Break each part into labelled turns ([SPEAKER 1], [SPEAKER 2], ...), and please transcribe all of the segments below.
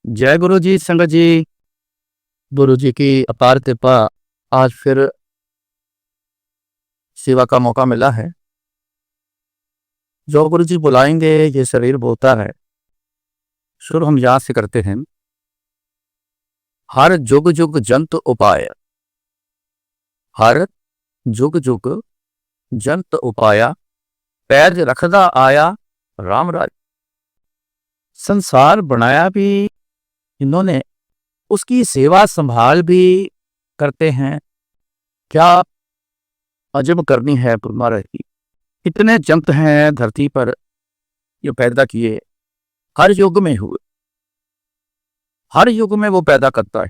[SPEAKER 1] जय गुरु जी, संगत जी। गुरु जी की अपार कृपा, आज फिर सेवा का मौका मिला है। जो गुरु जी बुलाएंगे ये शरीर बोलता है। शुरू हम यहाँ से करते हैं। हर जुग जुग जंत उपाय, हर जुग जुग जंत उपाया, पैज रखदा आया राम राज। संसार बनाया भी इन्होंने, उसकी सेवा संभाल भी करते हैं। क्या अजब करनी है तुम्हारा की। इतने जंत हैं धरती पर जो पैदा किए, हर युग में हुए, हर युग में वो पैदा करता है,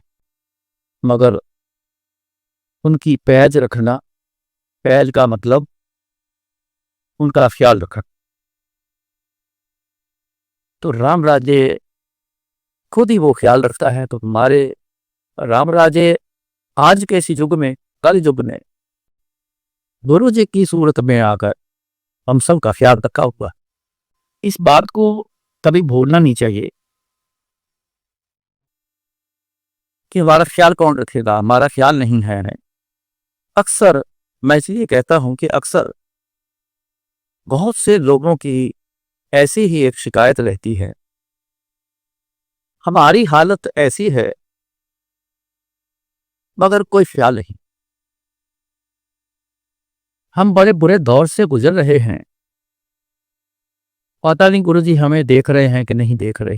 [SPEAKER 1] मगर उनकी पैज रखना, पैज का मतलब उनका ख्याल रखना। तो राम राजे खुद ही वो ख्याल रखता है। तो हमारे राम राजे आज के इसी युग में, कल युग में, गुरु जी की सूरत में आकर हम सब का ख्याल रखा हुआ। इस बात को कभी भूलना नहीं चाहिए कि हमारा ख्याल कौन रखेगा। हमारा ख्याल नहीं है। अक्सर मैं इसलिए कहता हूं कि अक्सर बहुत से लोगों की ऐसी ही एक शिकायत रहती है, हमारी हालत ऐसी है मगर कोई ख्याल नहीं। हम बड़े बुरे दौर से गुजर रहे हैं, पता नहीं गुरु जी हमें देख रहे हैं कि नहीं देख रहे।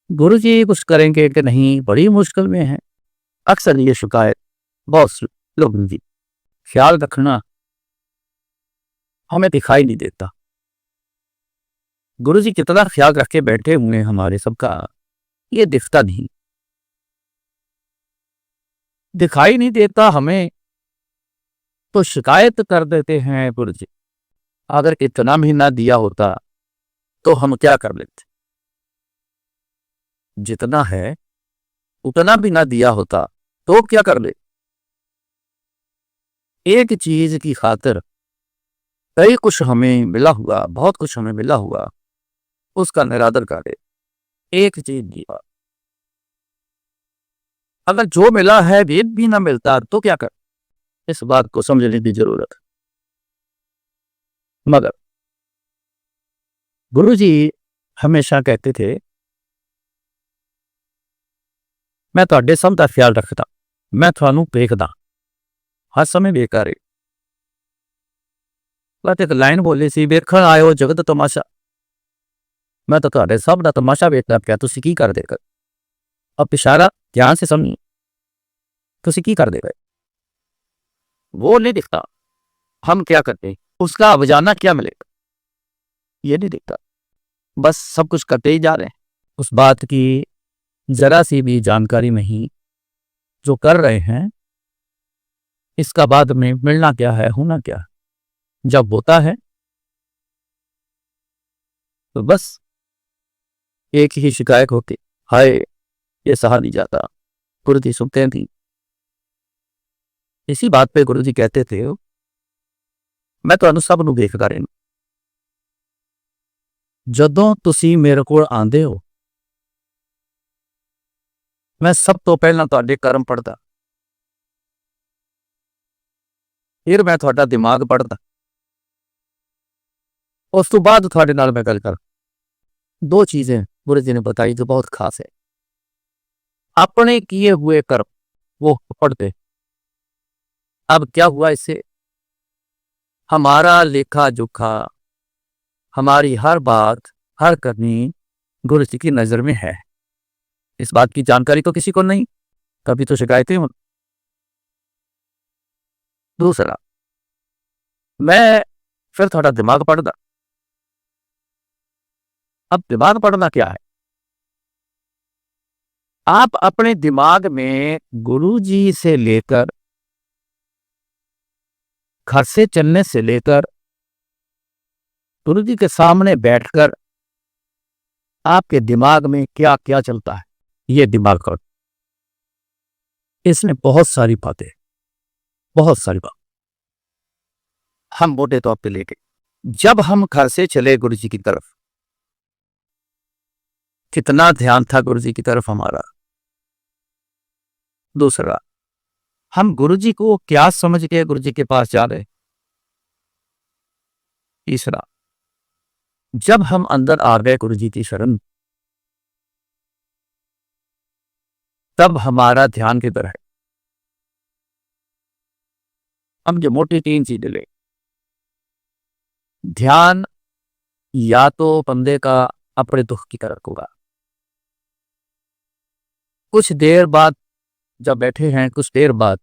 [SPEAKER 1] गुरु जी कुछ करेंगे कि नहीं, बड़ी मुश्किल में है। अक्सर ये शिकायत बहुत से लोगों की। ख्याल रखना हमें दिखाई नहीं देता। गुरु जी कितना ख्याल रख के बैठे हुए हैं हमारे सबका, ये दिखता नहीं, दिखाई नहीं देता हमें। तो शिकायत कर देते हैं गुरु जी। अगर इतना भी ना दिया होता तो हम क्या कर लेते। जितना है उतना भी ना दिया होता तो क्या कर ले। एक चीज की खातिर कई कुछ हमें मिला हुआ, बहुत कुछ हमें मिला हुआ, उसका निरादर करे। एक चीज दिया, अगर जो मिला है वेद भी ना मिलता तो क्या कर। इस बात को समझने की जरूरत है। मगर गुरु जी हमेशा कहते थे, मैं ਤੁਹਾਡੇ सब का ख्याल रखता, मैं ਤੁਹਾਨੂੰ देखदा, हर समय बेकार। बस एक लाइन बोली सी, वेखण आयो जगत तमाशा, मैं तो ਤੁਹਾਡੇ सब का तमाशा वेखदा पिया, तुसीं की करदे कर। अब इशारा ध्यान से समझिए, तुसीं की करदे पए। वो नहीं दिखता हम क्या करते, उसका बजाना क्या मिलेगा, ये नहीं दिखता। बस सब कुछ करते ही जा रहे हैं, उस बात की जरा सी भी जानकारी नहीं। जो कर रहे हैं इसका बाद में मिलना क्या है, होना क्या है। जब होता है तो बस एक ही शिकायत होती, हाय ये सहा नहीं जाता। गुरु जी सुनते नहीं। इसी बात पे गुरु जी कहते थे, मैं ਤੁਹਾਨੂੰ सब ਨੂੰ ਦੇਖਦਾ ਰਹਿਣਾ। ਜਦੋਂ ਤੁਸੀਂ ਮੇਰੇ ਕੋਲ ਆਂਦੇ ਹੋ, मैं सब तो पहला ਤੁਹਾਡੇ कर्म पढ़दा, फिर मैं ਤੁਹਾਡਾ दिमाग पढ़दा, उस तो बाद ਤੁਹਾਡੇ ਨਾਲ मैं गल कर। दो चीजें गुरु जी ने बताई जो बहुत खास है। अपने किए हुए कर्म वो पढ़ते। अब क्या हुआ इससे, हमारा लेखा जोखा, हमारी हर बात, हर करनी गुरु जी की नजर में है। इस बात की जानकारी तो किसी को नहीं, कभी तो शिकायतें हो। दूसरा, मैं फिर थोड़ा दिमाग पढ़दा। अब दिमाग पढ़ना क्या है, आप अपने दिमाग में गुरु जी से लेकर, घर से चलने से लेकर, गुरु जी के सामने बैठकर आपके दिमाग में क्या क्या चलता है, ये दिमाग का। इसमें बहुत सारी बातें, बहुत सारी बात हम मोटे तौर पे लेके, जब हम घर से चले गुरु जी की तरफ, कितना ध्यान था गुरु जी की तरफ हमारा। दूसरा, हम गुरु जी को क्या समझ के गुरु जी के पास जा रहे। तीसरा, जब हम अंदर आ गए गुरु जी की शरण, तब हमारा ध्यान किधर है। हम जो मोटी 3 चीजें ले, ध्यान या तो बंदे का अपने दुख की तरफ होगा। कुछ देर बाद जब बैठे हैं, कुछ देर बाद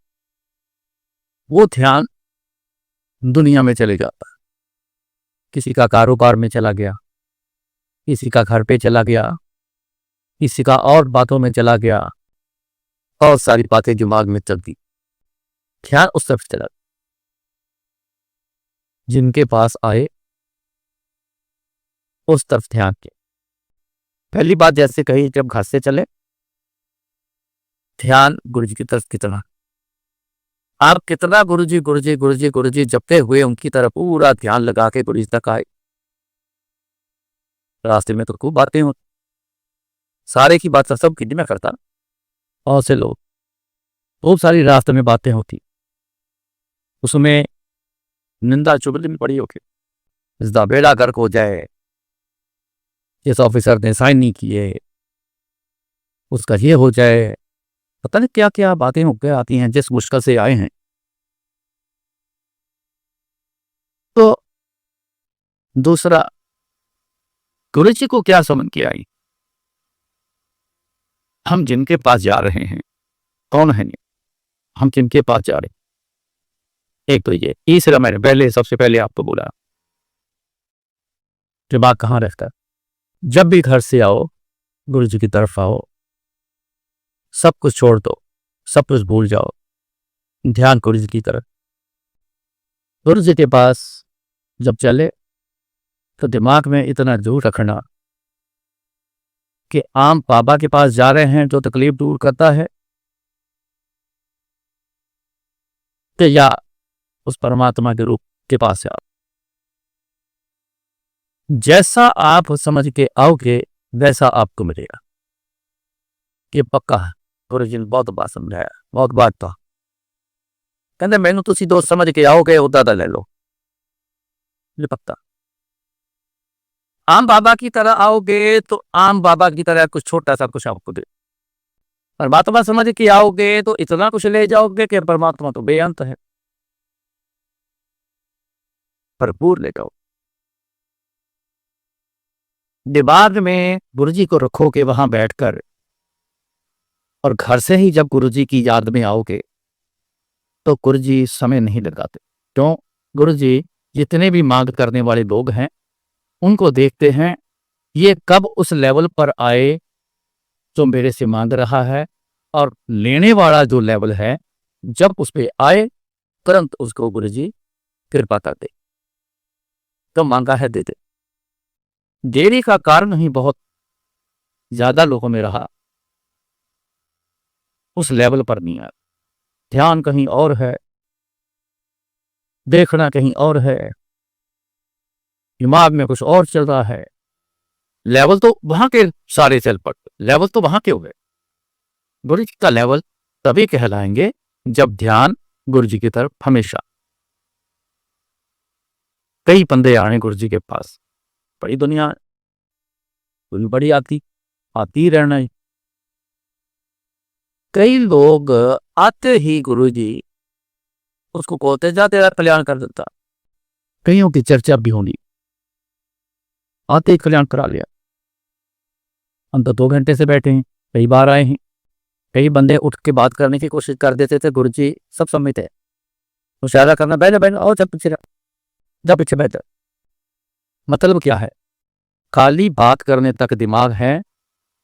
[SPEAKER 1] वो ध्यान दुनिया में चले जाता है। किसी का कारोबार में चला गया, किसी का घर पे चला गया, किसी का और बातों में चला गया, बहुत सारी बातें दिमाग में चलती, ध्यान उस तरफ चला। जिनके पास आए उस तरफ ध्यान के। पहली बात जैसे कही, जब घर से चले ध्यान गुरु जी की तरफ कितना, आप कितना गुरु जी गुरु जी गुरु जी गुरु जी जपते हुए उनकी तरफ पूरा ध्यान लगा के गुरु जी तक आए। रास्ते में तो खूब बातें होती, सारे की बात सब की मैं करता, और से लोग खूब सारी रास्ते में बातें होती, उसमें निंदा चुगली में पड़ी होके इसका बेड़ा गर्क हो जाए, इस ऑफिसर ने साइन नहीं किए, उसका ये हो जाए, पता नहीं क्या क्या बातें होकर आती हैं जिस मुश्किल से आए हैं। तो दूसरा, गुरु जी को क्या समझ के आई, हम जिनके पास जा रहे हैं कौन है, हम जिनके पास जा रहे हैं। एक तो ये। तीसरा, मैंने पहले सबसे पहले आपको बोला, दिमाग कहाँ रहता है। जब भी घर से आओ गुरु जी की तरफ आओ, सब कुछ छोड़ दो, सब कुछ भूल जाओ, ध्यान गुरु जी की तरफ। गुरु जी के पास जब चले तो दिमाग में इतना दूर रखना कि आम बाबा के पास जा रहे हैं जो तकलीफ दूर करता है, कि या उस परमात्मा के रूप के पास से आप जैसा आप समझ के आओगे वैसा आपको मिलेगा। ये पक्का है, गुरु जी ने बहुत बात समझाया, बहुत बात था। कहते मैनू तुसी दोस्त समझ के आओगे उदा दा ले लो, ये पक्का। आम बाबा की तरह आओगे तो आम बाबा की तरह कुछ छोटा सा कुछ आपको दे, परमात्मा समझ के आओगे तो इतना कुछ ले जाओगे कि परमात्मा तो बेअंत है, भरपूर ले जाओ। दिमाग में गुरु जी को रखोगे वहां बैठकर, और घर से ही जब गुरु जी की याद में आओगे तो गुरु जी समय नहीं लगाते। क्यों? गुरु जी जितने भी मांग करने वाले लोग हैं उनको देखते हैं, ये कब उस लेवल पर आए जो मेरे से मांग रहा है, और लेने वाला जो लेवल है जब उस पे आए तुरंत उसको गुरु जी कृपा कर दे। तो मांगा है दे दे। देरी का कारण ही बहुत ज्यादा लोगों में रहा, उस लेवल पर नहीं आया। ध्यान कहीं और है, देखना कहीं और है, दिमाग में कुछ और चल रहा है, लेवल तो वहां के सारे चल पड़ते, लेवल तो वहां के हो गए। गुरु जी का लेवल तभी कहलाएंगे जब ध्यान गुरु जी की तरफ हमेशा। कई बंदे आए गुरु जी के पास, बड़ी दुनिया बड़ी आती रहना है। कई लोग आते ही गुरु जी उसको बोलते जा तेरा कल्याण कर देता, कईयों की चर्चा भी होनी, आते ही कल्याण करा लिया। हम तो 2 घंटे से बैठे हैं, कई बार आए हैं, कई बंदे उठ के बात करने की कोशिश कर देते थे, गुरु जी सब सम्मित है, मुशायरा करना, बैठ बैठ और जब पीछे बैठ। मतलब क्या है? खाली बात करने तक दिमाग है,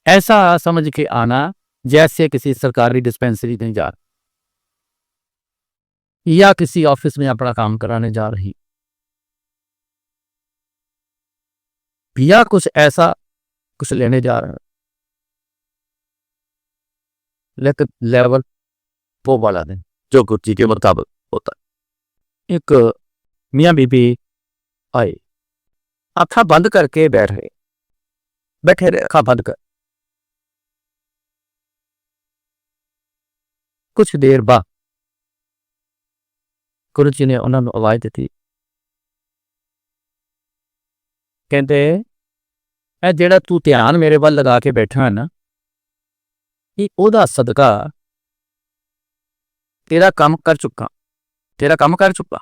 [SPEAKER 1] ऐसा समझ के आना जैसे किसी सरकारी डिस्पेंसरी नहीं जा रही या किसी ऑफिस में अपना काम कराने जा रही, या कुछ ऐसा कुछ लेने जा रहे हैं, लेकिन लेवल वो वाला नहीं जो गुरु जी के मुताबिक होता है। एक मियाँ बीबी आए, आँखा बंद करके बैठे रहे, आँखा बंद कर, कुछ देर बाद गुरु जी ने उन्होंने आवाज़ दी, कहते ए जेड़ा तू ध्यान मेरे वाल लगा के बैठा है ना, ये ओदा सदका तेरा काम कर चुका, तेरा काम कर चुका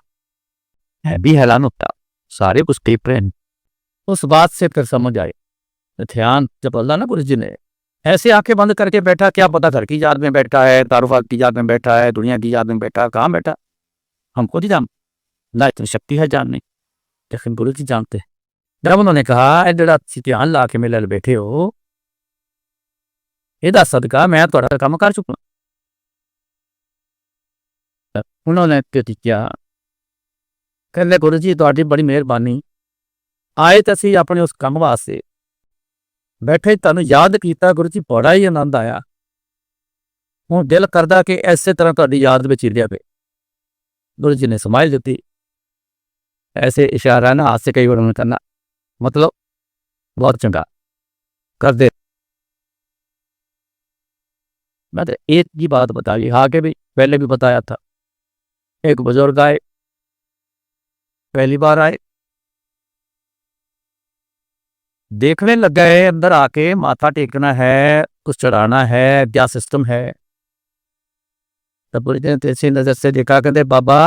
[SPEAKER 1] है भी हैरान होता, सारे कुछ टेप रहे हैं। उस बात से फिर समझ आए, ध्यान जब अल्लाह ना गुरु जी ने ऐसे आंखें बंद करके बैठा, क्या पता घर की याद में बैठा है, कारोबार की याद में बैठा है, दुनिया की याद में बैठा है, कहाँ बैठा हमको नहीं जान, ना इतनी शक्ति है जानने, लेकिन गुरु जी जानते हैं। जब उन्होंने कहा ए जेड़ा ध्यान ला के मेरे बैठे हो, ਇਹਦਾ सदका मैं ਤੁਹਾਡਾ ਕੰਮ कर चुका। उन्होंने क्या कहते गुरु जी ਤੁਹਾਡੀ बड़ी मेहरबानी, आए तो असी अपने उस काम वास्ते बैठे, तुहानू याद किया गुरु जी, बड़ा ही आनंद आया, हुण दिल करदा कि इसे तरह तुहाडी याद में चिरिया पे। गुरु जी ने समाइल दी, ऐसे इशारा ना हाथ से कई बार करना, मतलब बहुत चंगा कर दे। मैं तो एक ही बात बताई, आगे भी पहले भी बताया था, एक बुजुर्ग आए, पहली बार आए, देखने लग गए अंदर आके, माथा टेकना है, कुछ चढ़ाना है, क्या सिस्टम है। तब गुरु जी ने तेजी नजर से देखा, कहते बाबा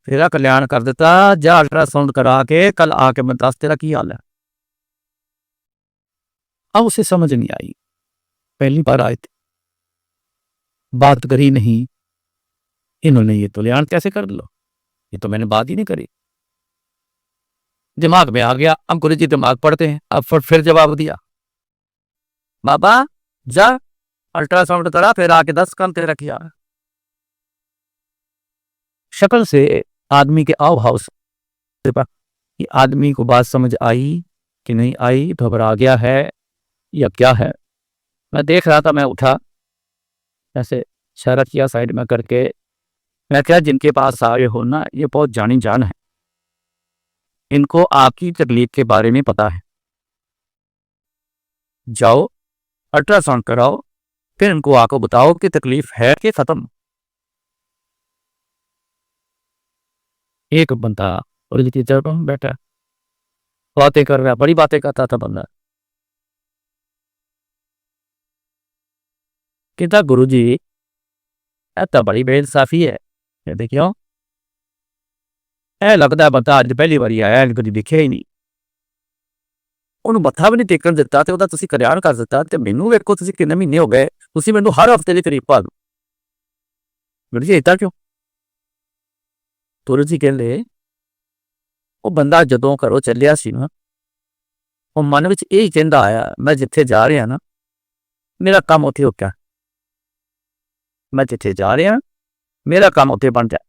[SPEAKER 1] तेरा कल्याण कर देता, जा अल्ट्रासाउंड करा के कल आके मैं दस तेरा की हाल है। अब उसे समझ नहीं आई, पहली बार आए थे, बात करी नहीं इन्होंने, ये तो कल्याण कैसे कर लो, ये तो मैंने बात ही नहीं करी। दिमाग में आ गया, अब गुरु जी दिमाग पढ़ते हैं, अब फिर जवाब दिया, बाबा जा अल्ट्रासाउंड करा, फिर आके 10 काम तेरा किया। शक्ल से आदमी के आव भाव से कि आदमी को बात समझ आई कि नहीं आई, घबरा गया है या क्या है। मैं देख रहा था, मैं उठा, ऐसे इशारा किया साइड में करके, मैं क्या जिनके पास आए हो ना, ये बहुत जानी जान है, इनको आपकी तकलीफ के बारे में पता है, जाओ अल्ट्रासाउंड कराओ, फिर इनको आको बताओ कि तकलीफ है कि खत्म। एक बंदा और बैठा बातें कर रहा, बड़ी बातें करता था बंदा, कहता गुरु जी तो बड़ी बेइंसाफी है। कहते क्यों? लगता बंदा अज पहली बारी आया, कभी दिखे ही नहीं, उन्होंने मत्था भी नहीं टेकन दिता, तो तुसीं कल्याण कर दिता, तो मैनू वेखो तुसीं कितने महीने हो गए, तुसीं मैनू हर हफ्ते की तरीफ पा दो। गुरु जी इतना क्यों? गुरु जी कहते वो बंदा जदों घरों चलिया सी ना, वो मन में यही कहता आया, मैं जिथे जा रहा ना मेरा काम उत्थे हो गया, मैं जिथे जा रहा मेरा काम उत्थे बन जाए।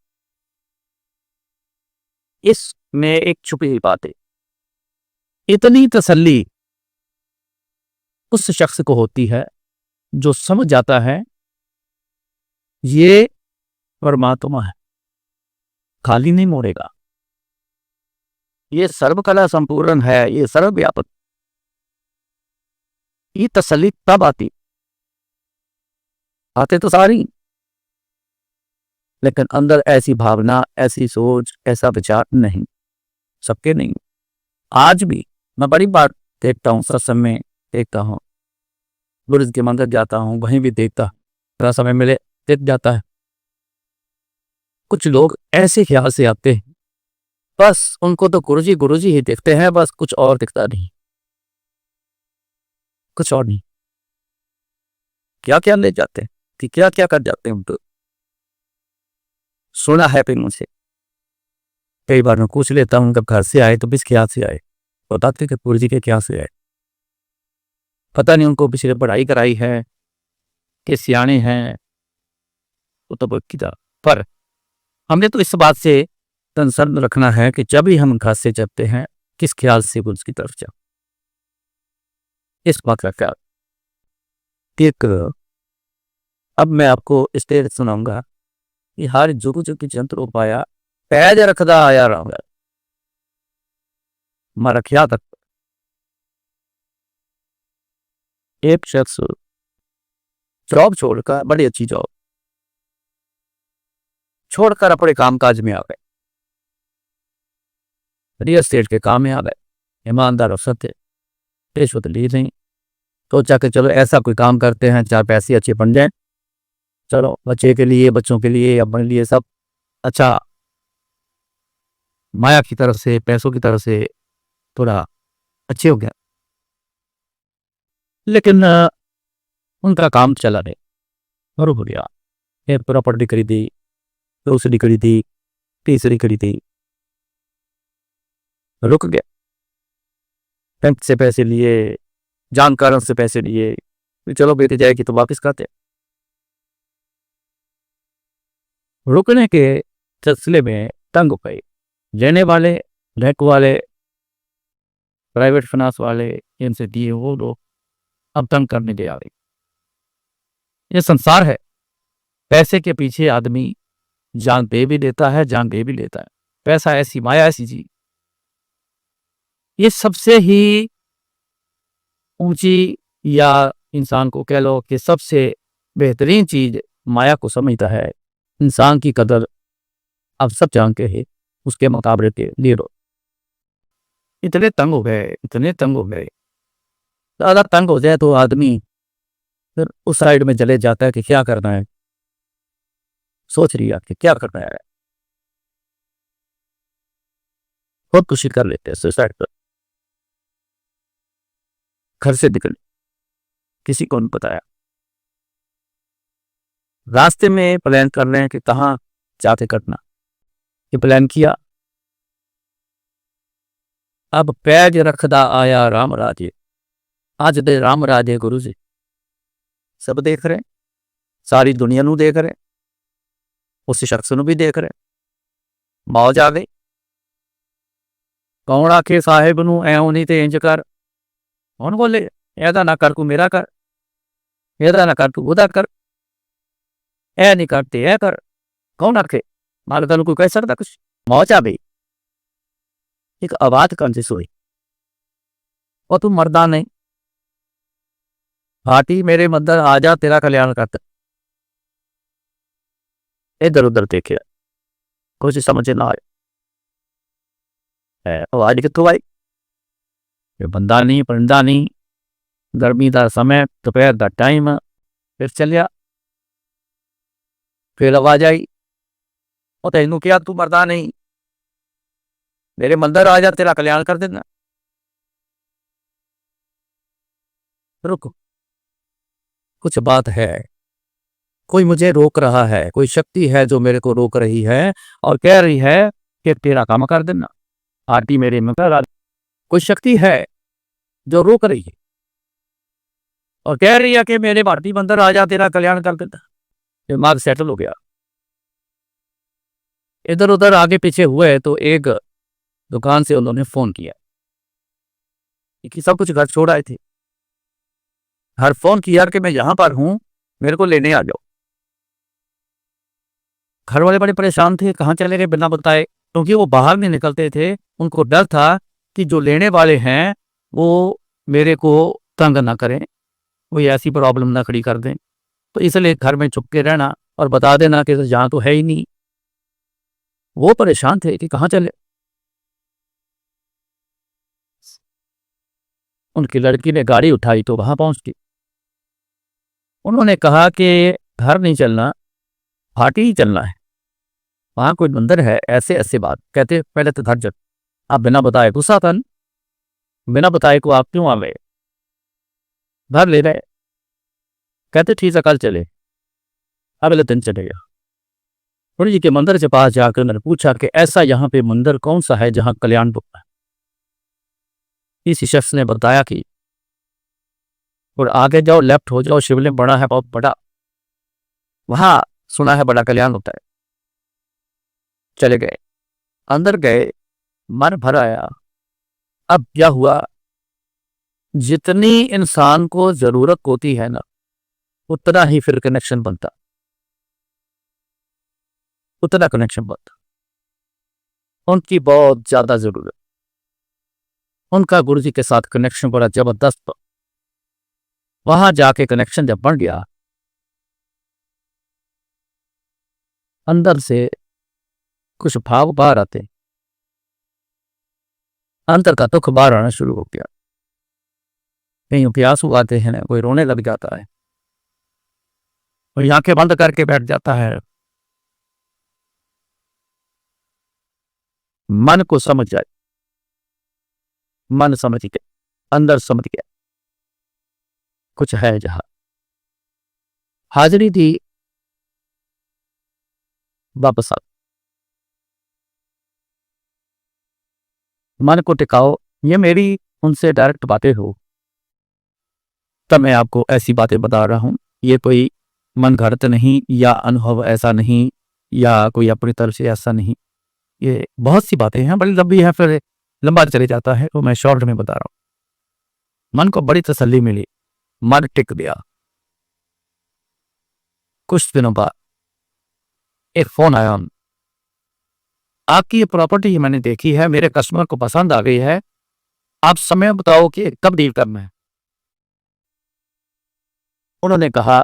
[SPEAKER 1] इसमें एक छुपी हुई बात है, इतनी तसल्ली उस शख्स को होती है जो समझ जाता है ये परमात्मा है, खाली नहीं मोड़ेगा, ये सर्वकला संपूर्ण है, ये सर्वव्यापक। ये तसल्ली तब आती, आते तो सारी, लेकिन अंदर ऐसी भावना, ऐसी सोच, ऐसा विचार नहीं, सबके नहीं। आज भी मैं बड़ी बार देखता हूँ, सत्संग में देखता हूँ, गुरु के मंदिर जाता हूँ, वहीं भी देखता, थोड़ा समय मिले देख जाता है, कुछ लोग ऐसे ख्याल से आते हैं, बस उनको तो गुरु जी ही देखते हैं, बस कुछ और दिखता नहीं, कुछ और नहीं। क्या क्या ले जाते हैं कि क्या क्या कर जाते हैं उनको, सुना है फिर मुझसे, कई बार मैं पूछ लेता हूँ कब घर से आए तो किस ख्याल से आए, बताते कि गुरु जी के क्या से आए, पता नहीं उनको पिछले पढ़ाई कराई है कि सियाने हैं, वो तो किताब, पर हमने तो इस बात से कंसर्न रखना है कि जब भी हम घर से चलते हैं किस ख्याल से गुरु की तरफ जाओ, इस बात का ख्याल। एक अब मैं आपको स्टेज सुनाऊंगा कि हर जुग जुग जंत्र उपाया पैज रखदा आया रहूंगा, मारा ख्याल तक। एक शख्स जॉब छोड़कर, बड़ी अच्छी जॉब छोड़कर अपने कामकाज में आ गए, रियल एस्टेट के काम में आ गए। ईमानदार अफसर थे, रिश्वत ली नहीं। सोचा कि चलो ऐसा कोई काम करते हैं, 4 पैसे अच्छे बन जाएं, चलो बच्चे के लिए, बच्चों के लिए, अपने लिए, सब अच्छा, माया की तरफ से, पैसों की तरफ से थोड़ा अच्छे हो गया। लेकिन उनका काम चला नहीं और हो गया। एक प्रॉपर्टी खरीदी, दूसरी खरीदी, तीसरी खरीदी, रुक गया। बैंक से पैसे लिए, जानकारों से पैसे लिए, चलो बेटी जाएगी तो वापस करते। रुकने के सिलसिले में तंग हो गए। लेने वाले, बैंक वाले, प्राइवेट फाइनेंस वाले, इनसे दिए वो लोग अब तंग करने के आ गए। ये संसार है, पैसे के पीछे आदमी जान दे भी देता है, जान दे भी लेता है। पैसा ऐसी माया, ऐसी चीज, ये सबसे ही ऊंची, या इंसान को कह लो कि सबसे बेहतरीन चीज माया को समझता है। इंसान की कदर अब सब जानते हैं, उसके मुकाबले के लिए इतने तंग हो गए, इतने तंग हो गए। ज़्यादा तंग हो जाए तो आदमी फिर उस साइड में चले जाता है कि क्या करना है, सोच रही है कि क्या करना है, खुदकुशी कर लेते हैं, सुसाइड कर, घर से निकले, किसी को नहीं बताया। रास्ते में प्लान कर रहे हैं कि कहाँ जाके कटना, ये प्लान किया। अब पैज रखदा आया राम राजे, आज दे राम राजे गुरु जी। सब देख रहे, सारी दुनिया नू देख रहे, उस शख्स नू भी देख रहे, मौज आ गई। कौन आखे साहिब नू ऐं नहीं ते इंज कर, कौन बोले ऐदा ना कर, तू मेरा कर, ऐदा ना कर, तू उदा कर, ऐ नहीं करते ऐ कर, कौन आखे, माल तेन कोई कह सकता कुछ। मौज आ गई। एक आवाज कौन सी सुनी, और तू मरदा नहीं, हाटी मेरे मंदिर आ जा, तेरा कल्याण करता। इधर उधर देखे, कुछ समझ ना आए, आवाज कितों आई, बंदा नहीं, परिंदा नहीं, गर्मी का समय, दोपहर का टाइम, फिर चलिया। फिर आवाज आई, और तेनू क्या, तू मरदा नहीं, मेरे मंदिर आ जा, तेरा कल्याण कर देना। रुको, कुछ बात है, कोई मुझे रोक रहा है, कोई शक्ति है जो मेरे को रोक रही है और कह रही है कि तेरा काम कर देना, आरती मेरे मंदिर आ। कोई शक्ति है जो रोक रही है और कह रही है कि मेरे भारती मंदिर आ जा, तेरा कल्याण कर देना। दिमाग सेटल हो गया। इधर उधर आगे पीछे हुए तो एक दुकान से उन्होंने फोन किया कि सब कुछ घर छोड़ आए थे, हर फोन किया कि मैं यहां पर हूं, मेरे को लेने आ जाओ। घर वाले बड़े परेशान थे, कहाँ चले गए बिना बताए, क्योंकि वो बाहर नहीं निकलते थे। उनको डर था कि जो लेने वाले हैं वो मेरे को तंग ना करें, कोई ऐसी प्रॉब्लम ना खड़ी कर दें, तो इसलिए घर में छुप के रहना और बता देना कि यहाँ तो है ही नहीं। वो परेशान थे कि कहाँ चले। उनकी लड़की ने गाड़ी उठाई तो वहां पहुंच गई। उन्होंने कहा कि घर नहीं चलना, भाटी ही चलना है, वहां कोई मंदिर है, ऐसे ऐसे बात कहते। पहले तो घर चल, आप बिना बताए, गुस्सा था, बिना बताए को आप क्यों आ गए, घर ले रहे। कहते ठीक है कल चले, अगले दिन चलेगा। गुरु जी के मंदिर के पास जाकर मैंने पूछा कि ऐसा यहाँ पे मंदिर कौन सा है जहाँ कल्याण होता है। इस शख्स ने बताया कि और आगे जाओ, लेफ्ट हो जाओ, शिवलिंग बड़ा है, बहुत बड़ा, वहां सुना है बड़ा कल्याण होता है। चले गए, अंदर गए, मन भर आया। अब क्या हुआ, जितनी इंसान को जरूरत होती है ना, उतना ही फिर कनेक्शन बनता, उतना कनेक्शन बनता। उनकी बहुत ज्यादा जरूरत, उनका गुरु जी के साथ कनेक्शन बड़ा जबरदस्त। वहां जाके कनेक्शन जब बन गया अंदर से कुछ भाव बाहर आते, अंदर का दुख बाहर आना शुरू हो गया। कहीं प्यासू आते हैं, कोई रोने लग जाता है, कोई आंखें बंद करके बैठ जाता है। मन को समझ जाए, मन समझ गया, अंदर समझ गया कुछ है जहां। हाजिरी थी, वापस आ, मन को टिकाओ। ये मेरी उनसे डायरेक्ट बातें हो, तब मैं आपको ऐसी बातें बता रहा हूं। ये कोई मन घड़त नहीं, या अनुभव ऐसा नहीं, या कोई अपनी तरफ से ऐसा नहीं। ये बहुत सी बातें हैं, बड़ी लंबी है, फिर लंबा चले जाता है, तो मैं शॉर्ट में बता रहा हूं। मन को बड़ी तसल्ली मिली, मन टिक गया। कुछ दिनों बाद एक फोन आया, आपकी ये प्रॉपर्टी मैंने देखी है, मेरे कस्टमर को पसंद आ गई है, आप समय बताओ कि कब डील करना है। उन्होंने कहा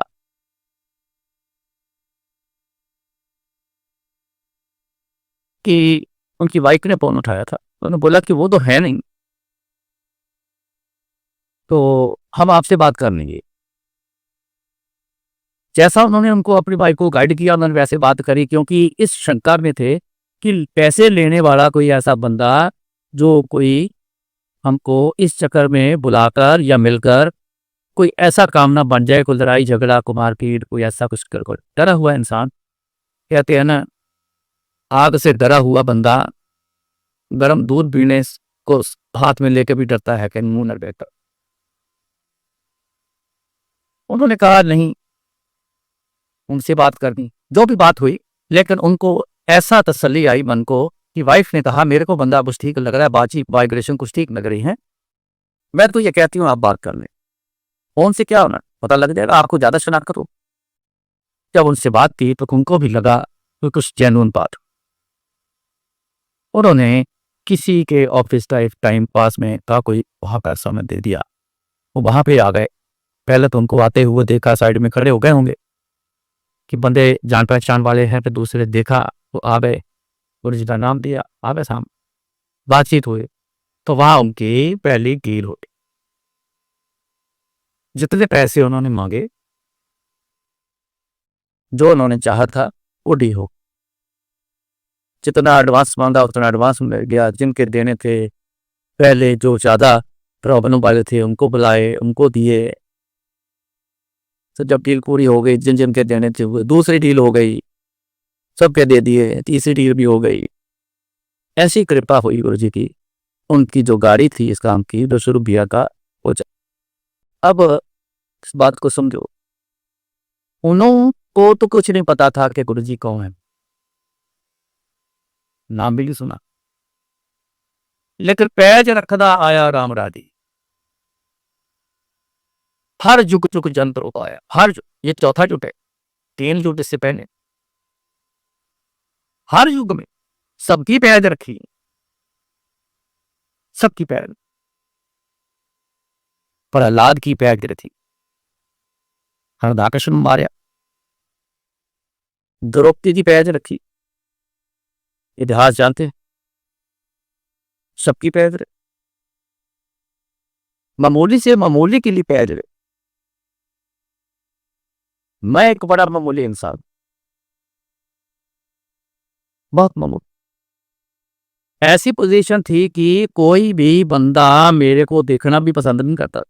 [SPEAKER 1] कि उनकी वाइफ ने फोन उठाया था, उन्होंने बोला कि वो तो है नहीं, तो हम आपसे बात कर लेंगे। जैसा उन्होंने उनको अपनी वाइफ को गाइड किया, उन्होंने वैसे बात करी, क्योंकि इस शंका में थे कि पैसे लेने वाला कोई ऐसा बंदा जो कोई हमको इस चक्कर में बुलाकर या मिलकर कोई ऐसा काम ना बन जाए, कोई लड़ाई झगड़ा को मारपीट कोई ऐसा कुछ कर कोई डरा हुआ इंसान। कहते हैं ना, आग से डरा हुआ बंदा गर्म दूध पीने को हाथ में लेके भी डरता है कि मुंह न बेहतर। उन्होंने कहा नहीं, उनसे बात करनी, जो भी बात हुई, लेकिन उनको ऐसा तसल्ली आई मन को कि वाइफ ने कहा मेरे को बंदा कुछ ठीक लग रहा है, बातचीत वाइब्रेशन कुछ ठीक लग रही है, मैं तो ये कहती हूँ आप बात कर लें। फोन से क्या होना, पता लग जाएगा, आपको ज्यादा शनाख्त हो। जब उनसे बात की तो उनको भी लगा कि कुछ जेन्युइन बात। उन्होंने किसी के ऑफिस टाइम पास में था, कोई वहां पैसा में दे दिया, वो वहां पे आ गए। पहले तो उनको आते हुए देखा, साइड में खड़े हो गए होंगे कि बंदे जान पहचान वाले हैं, फिर दूसरे देखा तो आ गए, गुरु का नाम दिया, आ गए सामने, बातचीत हुई, तो वहां उनकी पहली डील हो गई। जितने पैसे उन्होंने मांगे, जो उन्होंने चाहा था, वो डील हो। जितना एडवांस मांगा उतना एडवांस मिल गया। जिनके देने थे पहले, जो ज्यादा प्रॉब्लम वाले थे, उनको बुलाए, उनको दिए। तो जब डील पूरी हो गई, जिन जिनके देने थे वो, दूसरी डील हो गई, सबके दे दिए, तीसरी डील भी हो गई। ऐसी कृपा हुई गुरु जी की। उनकी जो गाड़ी थी इस काम की, 200 रुपया का, वो अब इस बात को समझो, उनको तो कुछ नहीं पता था कि गुरु जी कौन है, नाम भी नहीं सुना, लेकिन पैज रखदा आया राम राजी। हर जुग जुग जंत्र उपाया, हर जुग, ये चौथा जुग है, 3 जुग इससे पहले, हर युग में सबकी पैज रखी, सबकी पैज। प्रहलाद की पैज रखी, हरदाकृष्ण मार्या, द्रौपदी की पैज रखी, इतिहास जानते हैं, सबकी पैज रखी। मामूली से मामूली के लिए पैज रखी। मैं एक बड़ा मामूली इंसान, बहुत मामूली। ऐसी पोजीशन थी कि कोई भी बंदा मेरे को देखना भी पसंद नहीं करता,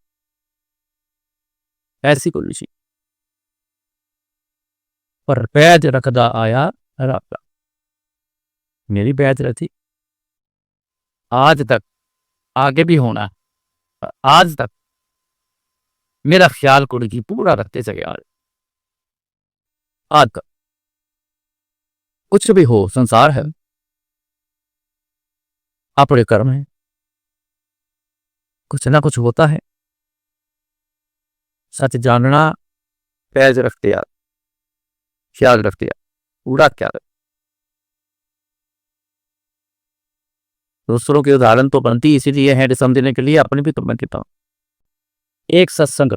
[SPEAKER 1] ऐसी पोजीशन। पर पैज रखदा आया राम, मेरी पैज रखी, आज तक, आगे भी होना, आज तक मेरा ख्याल कुड़ी की पूरा रखते चले यार। आज तक कुछ भी हो, संसार है, अपने कर्म है, कुछ ना कुछ होता है। सच जानना, पैज रखते यार, ख्याल रखते यार, पूरा ख्याल। दूसरों के उदाहरण तो बनती इसीलिए है समझने के लिए, अपने भी तो मैं देता हूँ। एक सत्संग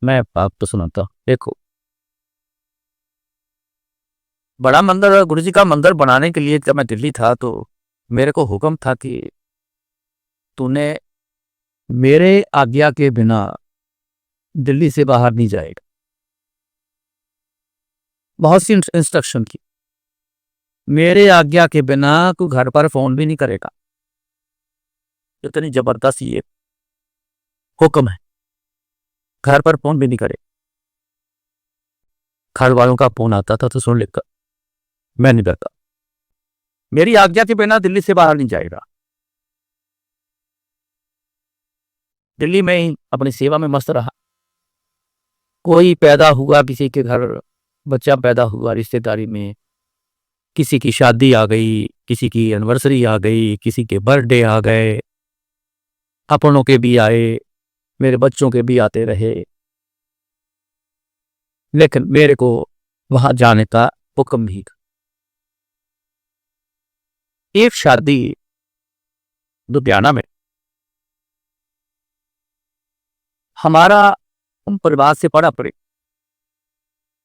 [SPEAKER 1] मैं आपको सुनाता हूँ, देखो। बड़ा मंदिर, गुरु जी का मंदिर बनाने के लिए जब मैं दिल्ली था तो मेरे को हुक्म था कि तूने मेरे आज्ञा के बिना दिल्ली से बाहर नहीं जाएगा। बहुत सी इंस्ट्रक्शन की, मेरे आज्ञा के बिना तू घर पर फोन भी नहीं करेगा। इतनी जबरदस्त ये हुक्म है, घर पर फोन भी नहीं करे। घर वालों का फोन आता था तो सुन लेकर, मैं नहीं करता, मेरी आज्ञा के बिना दिल्ली से बाहर नहीं जाएगा। दिल्ली में ही अपनी सेवा में मस्त रहा। कोई पैदा हुआ किसी के घर, बच्चा पैदा हुआ रिश्तेदारी में, किसी की शादी आ गई, किसी की एनिवर्सरी आ गई, किसी के बर्थडे आ गए, अपनों के भी आए, मेरे बच्चों के भी आते रहे, लेकिन मेरे को वहां जाने का हुक्म नहीं था। एक शादी लुधियाना में, हमारा उन परिवार से पड़ा पड़े,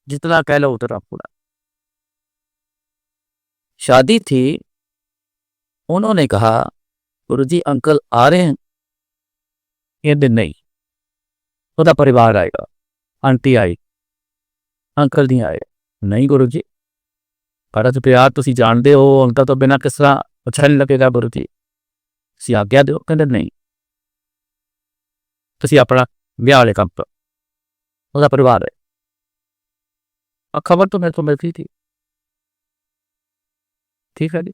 [SPEAKER 1] जितना कह लो उतना पूरा। शादी थी, उन्होंने कहा गुरुजी अंकल आ रहे हैं। ये दिन नहीं, पूरा परिवार आएगा। आंटी आई, अंकल नहीं आए। नहीं गुरुजी, भारत प्यार तुसी जानते हो, अंकल तो बिना किस तरह अच्छा नहीं लगेगा गुरुजी, तुसी आज्ञा दो। कहते नहीं, तुसी अपना ब्याह वाले काम करो, ਉਹਦਾ परिवार है। खबर तो मेरे को मिलती थी, ठीक है जी।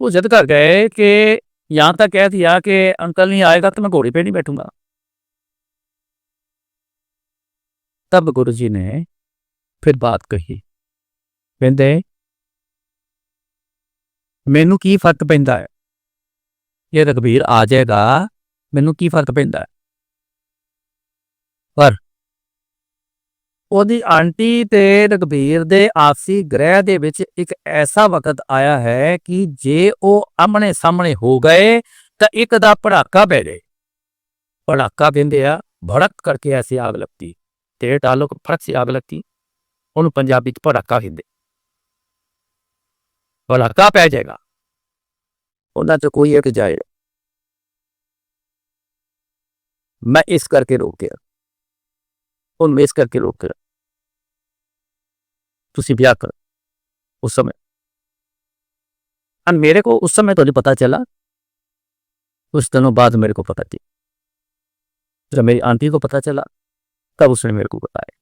[SPEAKER 1] वो जिद कर गए कि यहाँ तक कह दिया कि अंकल नहीं आएगा तो मैं घोड़े पे नहीं बैठूंगा। तब गुरुजी ने फिर बात कही, कहते मैनू की फर्क पैंदा है, ये रघबीर आ जाएगा, मैनू की फर्क पैंदा है। पर ਉਹਦੀ आंटी ते रघबीर दे आपसी ग्रह दे विच एक ऐसा वक्त आया है कि जे वो आमने सामने हो गए तो एक दा भड़ाका पै जाए। भड़ाका कहते आ, भड़क करके ऐसी आग लगती, तेरे डालो फड़क से आग लगती, उन्होंने पंजाबी च भड़ाका कहते। भड़ाका पै जाएगा, उन्होंने तो कोई एक जाए। मैं इस करके रोक गया, उन इस करके रोक गया, तुसी ब्याह कर। उस समय मेरे को उस समय तो नहीं पता चला, कुछ दिनों बाद मेरे को पता चला। जब मेरी आंटी को पता चला तब उसने मेरे को बताया।